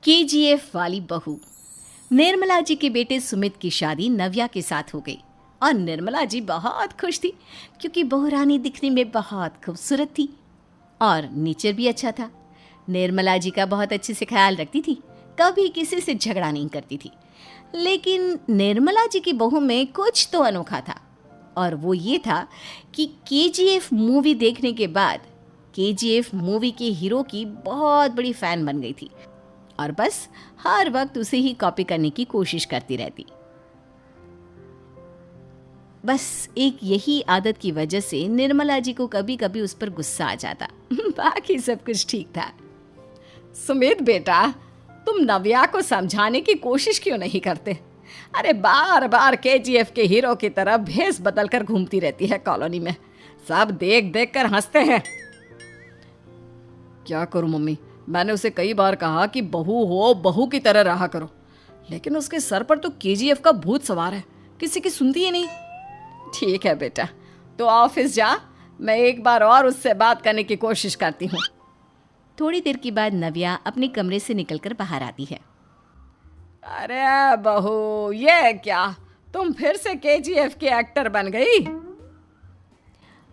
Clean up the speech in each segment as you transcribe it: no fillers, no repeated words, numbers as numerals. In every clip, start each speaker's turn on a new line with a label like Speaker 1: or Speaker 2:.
Speaker 1: KGF वाली बहू। निर्मला जी के बेटे सुमित की शादी नव्या के साथ हो गई और निर्मला जी बहुत खुश थी क्योंकि बहू रानी दिखने में बहुत खूबसूरत थी और नेचर भी अच्छा था। निर्मला जी का बहुत अच्छे से ख्याल रखती थी, कभी किसी से झगड़ा नहीं करती थी। लेकिन निर्मला जी की बहू में कुछ तो अनोखा था और वो ये था कि केजीएफ मूवी देखने के बाद केजीएफ मूवी के हीरो की बहुत बड़ी फ़ैन बन गई थी और बस हर वक्त उसे ही कॉपी करने की कोशिश करती रहती। बस एक यही आदत की वजह से निर्मला जी को कभी कभी उस पर गुस्सा आ जाता। बाकी सब कुछ ठीक था।
Speaker 2: सुमित बेटा, तुम नव्या को समझाने की कोशिश क्यों नहीं करते? अरे बार बार केजीएफ के हीरो की तरह भेस बदल कर घूमती रहती है कॉलोनी में। सब देख देख कर हंसते हैं। क्या करूं मम्मी, मैंने उसे कई बार कहा कि बहू हो, बहू की तरह रहा करो, लेकिन उसके सर पर तो केजीएफ का भूत सवार है, किसी की सुनती ही नहीं। ठीक है बेटा, तो ऑफिस जा, मैं एक बार और उससे बात करने की कोशिश करती हूँ।
Speaker 1: थोड़ी देर के बाद नव्या अपने कमरे से निकलकर बाहर आती है।
Speaker 2: अरे बहू, ये क्या, तुम फिर से केजीएफ की एक्टर बन गई?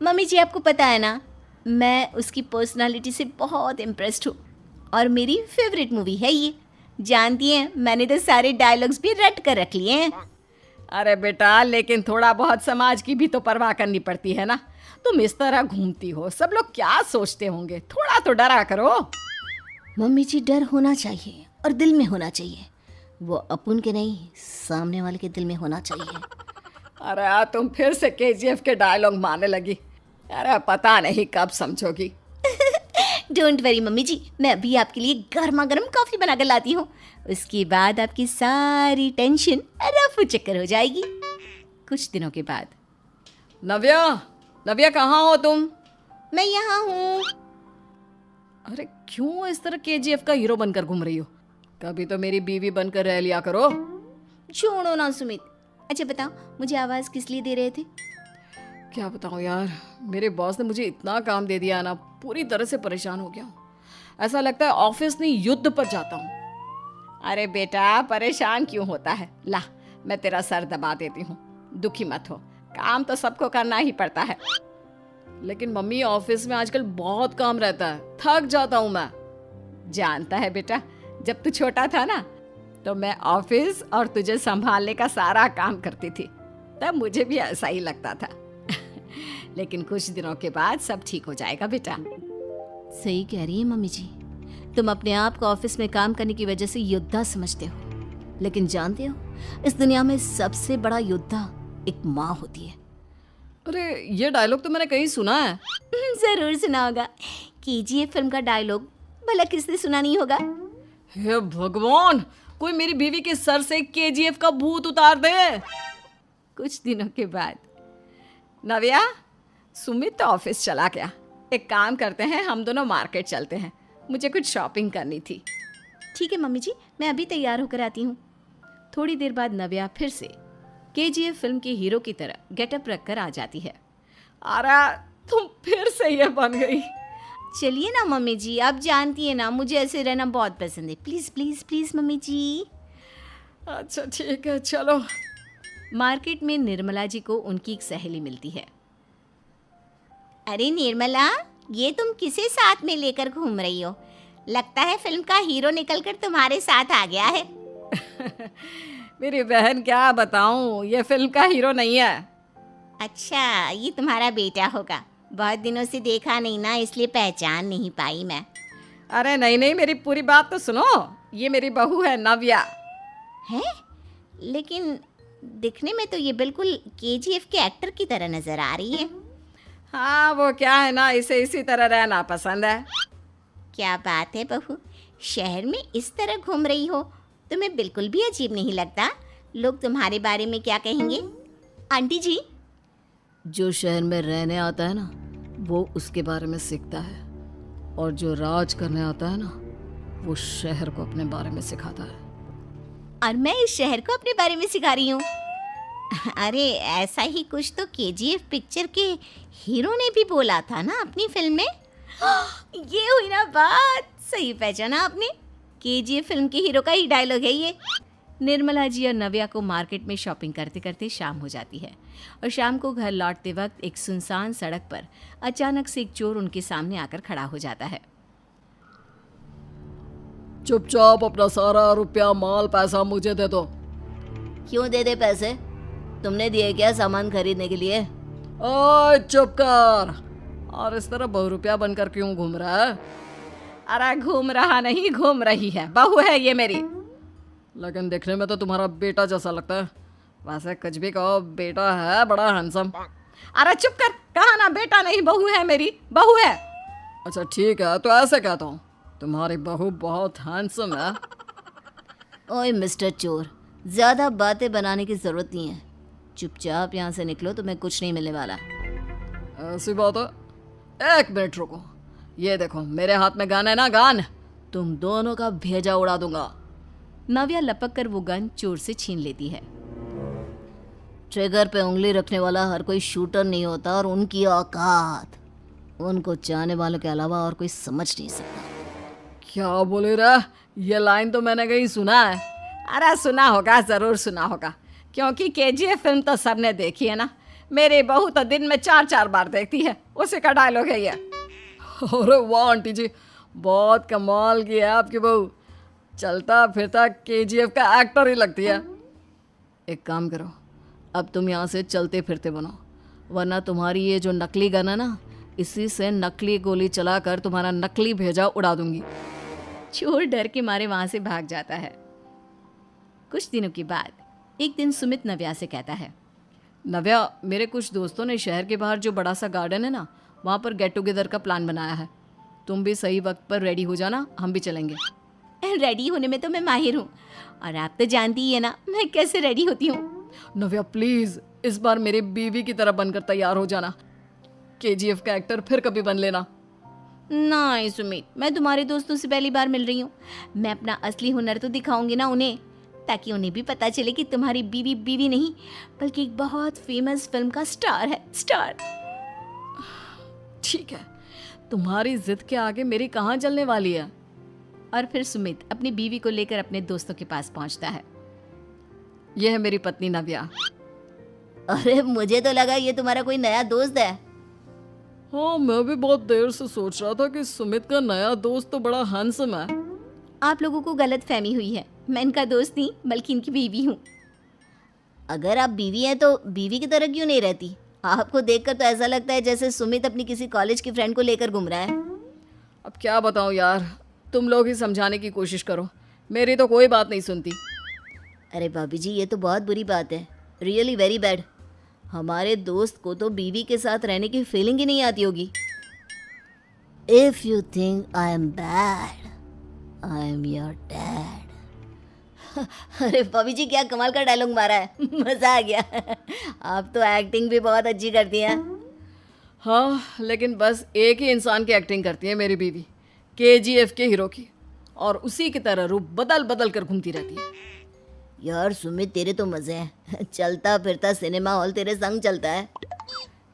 Speaker 1: मम्मी जी, आपको पता है ना, मैं उसकी पर्सनालिटी से बहुत इम्प्रेस्ड हूँ और मेरी फेवरेट मूवी है ये। जानती हैं, मैंने तो सारे डायलॉग्स भी रट कर रख लिए हैं।
Speaker 2: अरे बेटा, लेकिन थोड़ा बहुत समाज की भी तो परवाह करनी पड़ती है ना। तुम इस तरह घूमती हो, सब लोग क्या सोचते होंगे, थोड़ा तो डरा करो।
Speaker 1: मम्मी जी, डर होना चाहिए और दिल में होना चाहिए। वो अपन के नहीं, सामने वाले के दिल में होना चाहिए।
Speaker 2: अरे तुम फिर से केजीएफ के डायलॉग मारने लगी। अरे पता नहीं कब समझोगी।
Speaker 1: डोंट वरी मम्मी जी, मैं अभी आपके लिए गर्मा गर्म कॉफ़ी बना कर लाती हूँ। उसके बाद आपकी सारी टेंशन रफू चक्कर हो जाएगी। कुछ दिनों के बाद।
Speaker 2: नव्या, नव्या कहाँ हो तुम?
Speaker 1: मैं यहाँ हूँ।
Speaker 2: अरे क्यों इस तरह केजीएफ का हीरो बनकर घूम रही हो? कभी तो मेरी बीवी बनकर रह लिया करो।
Speaker 1: छोड़ो ना सुमित। अच्छा बताओ, मुझे आवाज़ किस लिए दे रहे थे?
Speaker 2: क्या बताऊँ यार, मेरे बॉस ने मुझे इतना काम दे दिया ना, पूरी तरह से परेशान हो गया हूँ। ऐसा लगता है ऑफिस नहीं युद्ध पर जाता हूँ। अरे बेटा, परेशान क्यों होता है? ला, मैं तेरा सर दबा देती हूँ, दुखी मत हो, काम तो सबको करना ही पड़ता है। लेकिन मम्मी, ऑफिस में आजकल बहुत काम रहता है, थक जाता हूँ मैं। जानता है बेटा, जब तू छोटा था ना, तो मैं ऑफिस और तुझे संभालने का सारा काम करती थी, तब मुझे भी ऐसा ही लगता था। लेकिन कुछ दिनों के बाद सब ठीक हो जाएगा बेटा।
Speaker 1: सही कह रही है मम्मी जी, तुम अपने आप को ऑफिस में काम करने की वजह से योद्धा समझते हो, लेकिन जानते हो, इस दुनिया में सबसे बड़ा योद्धा एक माँ होती है।
Speaker 2: अरे ये डायलॉग तो मैंने कहीं सुना है।
Speaker 1: जरूर सुना होगा, केजीएफ फिल्म का डायलॉग, भला किसने सुना नहीं होगा?
Speaker 2: हे भगवान, कोई मेरी बीवी के सर से केजीएफ का भूत उतार दे।
Speaker 1: कुछ दिनों के बाद।
Speaker 2: नव्या, सुमित तो ऑफिस चला गया, एक काम करते हैं, हम दोनों मार्केट चलते हैं, मुझे कुछ शॉपिंग करनी थी।
Speaker 1: ठीक है मम्मी जी, मैं अभी तैयार होकर आती हूँ। थोड़ी देर बाद नव्या फिर से केजीएफ फिल्म के हीरो की तरह गेटअप रखकर आ जाती है।
Speaker 2: अरे तुम फिर से ये बन गई।
Speaker 1: चलिए ना मम्मी जी, आप जानती है ना, मुझे ऐसे रहना बहुत पसंद है। प्लीज़ प्लीज़ प्लीज़ मम्मी जी।
Speaker 2: अच्छा ठीक है, चलो।
Speaker 1: मार्केट में निर्मला जी को उनकी एक सहेली मिलती है। अरे निर्मला, ये तुम किसे साथ में लेकर घूम रही हो? लगता है फिल्म का हीरो निकलकर तुम्हारे साथ आ गया है।
Speaker 2: मेरी बहन, क्या बताऊं, ये फिल्म का हीरो नहीं है।
Speaker 1: अच्छा, ये तुम्हारा बेटा होगा। बहुत दिनों से देखा नहीं ना, इसलिए पहचान नहीं पाई मैं।
Speaker 2: अरे नहीं नहीं, मेरी पूरी बात तो सुनो। ये मेरी बहू है नव्या।
Speaker 1: है? लेकिन दिखने में तो ये बिल्कुल केजीएफ के एक्टर की तरह नजर आ रही है।
Speaker 2: हाँ, वो क्या है ना, इसे इसी तरह रहना पसंद है।
Speaker 1: क्या बात है बहू, शहर में इस तरह घूम रही हो, तुम्हें बिल्कुल भी अजीब नहीं लगता? लोग तुम्हारे बारे में क्या कहेंगे? आंटी जी,
Speaker 2: जो शहर में रहने आता है ना, वो उसके बारे में सीखता है, और जो राज करने आता है ना, वो शहर को अपने बारे में सिखाता है।
Speaker 1: और मैं इस शहर को अपने बारे में सिखा रही हूँ। अरे ऐसा ही कुछ तो केजीएफ पिक्चर के हीरो ने भी बोला था ना अपनी फिल्म में। ये हुई ना बात, सही पहचाना आपने। केजीएफ फिल्म के हीरो का ही डायलॉग है ये। निर्मला जी और नव्या को मार्केट में शॉपिंग करते करते शाम हो जाती है और शाम को घर लौटते वक्त एक सुनसान सड़क पर अचानक से एक चोर उनके सामने आकर खड़ा हो जाता है।
Speaker 2: चुपचाप अपना सारा रुपया माल पैसा मुझे दे दो।
Speaker 1: क्यों दे दे पैसे? तुमने दिए क्या सामान खरीदने के लिए?
Speaker 2: ओए चुप कर। और इस तरह बहुरुपया बनकर क्यों घूम रहा है?
Speaker 1: अरे घूम रहा नहीं, घूम रही है, बहू है ये मेरी।
Speaker 2: लेकिन देखने में तो तुम्हारा बेटा जैसा लगता है। वैसे कुछ भी कहो, बेटा है बड़ा हैंडसम।
Speaker 1: अरे चुप कर, कहा ना बेटा नहीं बहू है मेरी, बहू है।
Speaker 2: अच्छा ठीक है, तो ऐसे कहता हूँ, तुम्हारी बहू बहुत हैंडसम है।
Speaker 1: ओए मिस्टर चोर, ज्यादा बातें बनाने की जरूरत नहीं है। चुपचाप यहाँ से निकलो, तुम्हें कुछ नहीं मिलने वाला।
Speaker 2: ऐसी बात है। एक मिनट रुको, ये देखो मेरे हाथ में गन है ना, गन। तुम दोनों का भेजा उड़ा दूंगा।
Speaker 1: नव्या लपक कर वो गन चोर से छीन लेती है। ट्रिगर पे उंगली रखने वाला हर कोई शूटर नहीं होता और उनकी औकात उनको चाहने वालों के अलावा और कोई समझ नहीं सकता।
Speaker 2: क्या बोले रे? ये लाइन तो मैंने कहीं सुना है।
Speaker 1: अरे सुना होगा, जरूर सुना होगा, क्योंकि केजीएफ फिल्म तो सबने देखी है ना। मेरी बहू तो दिन में 4-4 बार देखती है, उसी का डायलॉग है ये।
Speaker 2: अरे वाह आंटी जी, बहुत कमाल की है आपकी बहू। चलता फिरता केजीएफ का एक्टर ही लगती है। एक काम करो, अब तुम यहाँ से चलते फिरते बनो, वरना तुम्हारी ये जो नकली गन है ना, इसी से नकली गोली चलाकर तुम्हारा नकली भेजा उड़ा दूंगी।
Speaker 1: चोर डर के मारे वहां से भाग जाता है। कुछ दिनों के बाद एक दिन सुमित नव्या से कहता है,
Speaker 2: नव्या, मेरे कुछ दोस्तों ने शहर के बाहर जो बड़ा सा गार्डन है ना, वहाँ पर गेट टुगेदर का प्लान बनाया है। तुम भी सही वक्त पर रेडी हो जाना, हम भी चलेंगे।
Speaker 1: रेडी होने में तो मैं माहिर हूँ, और आप तो जानती ही है ना मैं कैसे रेडी होती हूँ।
Speaker 2: नव्या प्लीज, इस बार मेरी बीवी की तरह बनकर तैयार हो जाना। केजीएफ का एक्टर फिर कभी बन लेना।
Speaker 1: नहीं सुमित, मैं तुम्हारे दोस्तों से पहली बार मिल रही हूँ। मैं अपना असली हुनर तो दिखाऊंगी ना उन्हें, ताकि उन्हें भी पता चले कि तुम्हारी बीवी बीवी नहीं बल्कि एक बहुत फेमस फिल्म का स्टार है, स्टार।
Speaker 2: ठीक है, तुम्हारी जिद के आगे मेरी कहाँ जलने वाली है।
Speaker 1: और फिर सुमित अपनी बीवी को लेकर अपने दोस्तों के पास पहुंचता है।
Speaker 2: यह है मेरी पत्नी नव्या।
Speaker 1: अरे मुझे तो लगा ये तुम्हारा कोई नया दोस्त है।
Speaker 2: हाँ, मैं भी बहुत देर से सोच रहा था कि सुमित का नया दोस्त तो बड़ा हैंडसम है।
Speaker 1: आप लोगों को गलत फहमी हुई है, मैं इनका दोस्त नहीं बल्कि इनकी बीवी हूँ। अगर आप बीवी हैं तो बीवी की तरह क्यों नहीं रहती? आपको देखकर तो ऐसा लगता है जैसे सुमित अपनी किसी कॉलेज की फ्रेंड को लेकर घूम रहा है।
Speaker 2: अब क्या बताऊँ यार, तुम लोग ही समझाने की कोशिश करो, मेरी तो कोई बात नहीं सुनती।
Speaker 1: अरे भाभी जी, ये तो बहुत बुरी बात है, रियली वेरी बैड। हमारे दोस्त को तो बीवी के साथ रहने की फीलिंग ही नहीं आती होगी। If you think I am bad, I am your dad. अरे भाभी जी, क्या कमाल का डायलॉग मारा है, मजा आ गया। आप तो एक्टिंग भी बहुत अच्छी करती हैं।
Speaker 2: हाँ, लेकिन बस एक ही इंसान की एक्टिंग करती है मेरी बीवी, केजीएफ के हीरो की, और उसी की तरह रूप बदल बदल कर घूमती रहती है।
Speaker 1: यार सुमित, तेरे तो मजे हैं, चलता फिरता सिनेमा हॉल तेरे संग चलता है।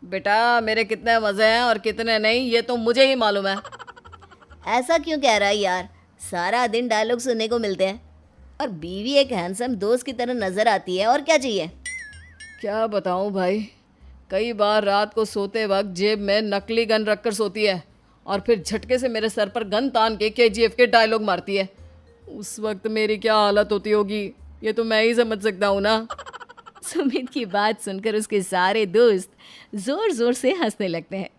Speaker 2: बेटा, मेरे कितने मजे हैं और कितने नहीं ये तो मुझे ही मालूम है।
Speaker 1: ऐसा क्यों कह रहा है यार, सारा दिन डायलॉग सुनने को मिलते हैं और बीवी एक हैंडसम दोस्त की तरह नजर आती है, और क्या चाहिए।
Speaker 2: क्या बताऊं भाई, कई बार रात को सोते वक्त जेब में नकली गन रखकर सोती है और फिर झटके से मेरे सर पर गन तान के केजीएफ के डायलॉग मारती है। उस वक्त मेरी क्या हालत होती होगी ये तो मैं ही समझ सकता हूँ ना।
Speaker 1: सुमित की बात सुनकर उसके सारे दोस्त जोर जोर से हंसने लगते हैं।